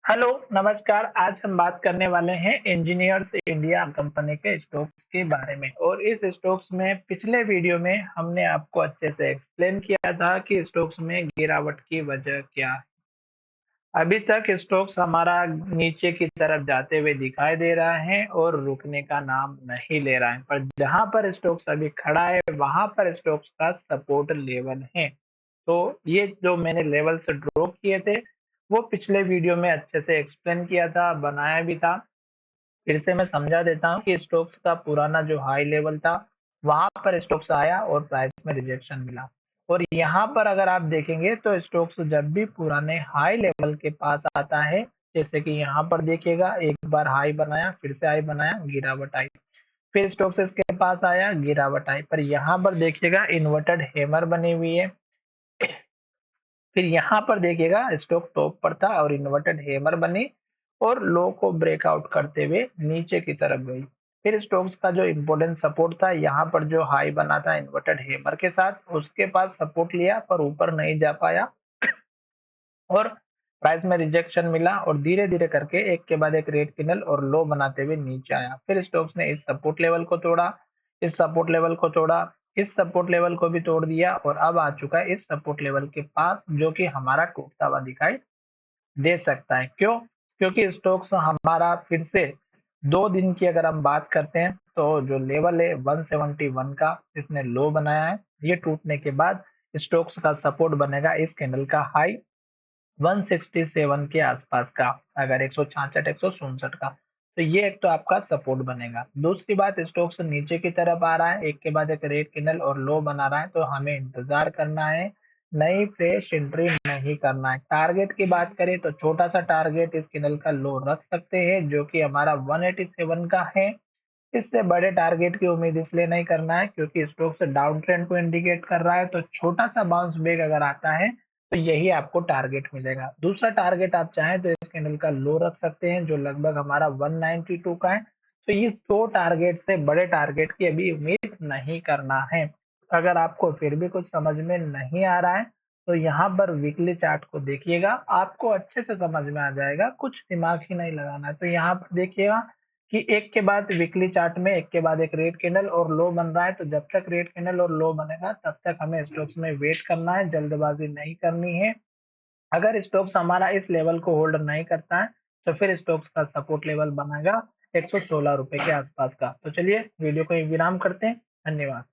Hello, नमस्कार। आज हम बात करने वाले हैं इंजीनियर्स इंडिया कंपनी के स्टॉक्स के बारे में और इस स्टॉक्स में पिछले वीडियो में हमने आपको अच्छे से एक्सप्लेन किया था कि स्टॉक्स में गिरावट की वजह क्या है। अभी तक स्टॉक्स हमारा नीचे की तरफ जाते हुए दिखाई दे रहा है और रुकने का नाम नहीं ले रहा है, पर जहां पर स्टॉक्स अभी खड़ा है वहां पर स्टॉक्स का सपोर्ट लेवल है। तो ये जो मैंने लेवल्स ड्रॉ किए थे वो पिछले वीडियो में अच्छे से एक्सप्लेन किया था, बनाया भी था। फिर से मैं समझा देता हूँ कि स्टोक्स का पुराना जो हाई लेवल था, वहां पर स्टोक्स आया और प्राइस में रिजेक्शन मिला। और यहाँ पर अगर आप देखेंगे तो स्टोक्स जब भी पुराने हाई लेवल के पास आता है, जैसे कि यहाँ पर देखिएगा, एक बार हाई बनाया, फिर से हाई बनाया, गिरावट आई, फिर स्टोक्स इसके पास आया, गिरावट आई, पर यहाँ पर देखिएगा इन्वर्टेड हैमर बनी हुई है। फिर यहाँ पर देखिएगा स्टॉक टॉप पर था और इन्वर्टेड हैमर बनी और लो को ब्रेकआउट करते हुए नीचे की तरफ गई। फिर स्टॉक्स का जो इम्पोर्टेंट सपोर्ट था, यहाँ पर जो हाई बना था इन्वर्टेड हैमर के साथ, उसके पास सपोर्ट लिया पर ऊपर नहीं जा पाया और प्राइस में रिजेक्शन मिला और धीरे धीरे करके एक के बाद एक रेड कैंडल और लो बनाते हुए नीचे आया। फिर स्टॉक्स ने इस सपोर्ट लेवल को तोड़ा, इस सपोर्ट लेवल को तोड़ा, इस सपोर्ट लेवल को भी तोड़ दिया और अब आ चुका है इस सपोर्ट लेवल के पास, जो कि हमारा टूटता हुआ दिखाई दे सकता है। क्यों? क्योंकि स्टॉक्स हमारा फिर से 2 दिन की अगर हम बात करते हैं तो जो लेवल है 171 का इसने लो बनाया है। ये टूटने के बाद स्टॉक्स का सपोर्ट बनेगा इस कैंडल का हाई 167 के आसपास का, अगर 166 167 का, तो ये एक तो आपका सपोर्ट बनेगा। दूसरी बात, स्टॉक्स नीचे की तरफ आ रहा है, एक के बाद एक रेड कैंडल और लो बना रहा है, तो हमें इंतजार करना है, नई फ्रेश एंट्री नहीं करना है। टारगेट की बात करें तो छोटा सा टारगेट इस कैंडल का लो रख सकते हैं, जो कि हमारा 187 का है। इससे बड़े टारगेट की उम्मीद इसलिए नहीं करना है क्योंकि स्टॉक से डाउन ट्रेंड को इंडिकेट कर रहा है, तो छोटा सा बाउंस बैक अगर आता है तो यही आपको टारगेट मिलेगा। दूसरा टारगेट आप चाहें तो इस कैंडल का लो रख सकते हैं, जो लगभग हमारा 192 का है। तो इस दो टारगेट से बड़े टारगेट की अभी उम्मीद नहीं करना है। अगर आपको फिर भी कुछ समझ में नहीं आ रहा है तो यहाँ पर वीकली चार्ट को देखिएगा, आपको अच्छे से समझ में आ जाएगा, कुछ दिमाग ही नहीं लगाना है। तो यहाँ पर देखिएगा कि एक के बाद वीकली चार्ट में एक के बाद एक रेड कैंडल और लो बन रहा है, तो जब तक रेड कैंडल और लो बनेगा तब तक हमें स्टॉक्स में वेट करना है, जल्दबाजी नहीं करनी है। अगर स्टॉक्स हमारा इस लेवल को होल्ड नहीं करता है तो फिर स्टॉक्स का सपोर्ट लेवल बनेगा 116 रुपए के आसपास का। तो चलिए वीडियो को विराम करते हैं। धन्यवाद।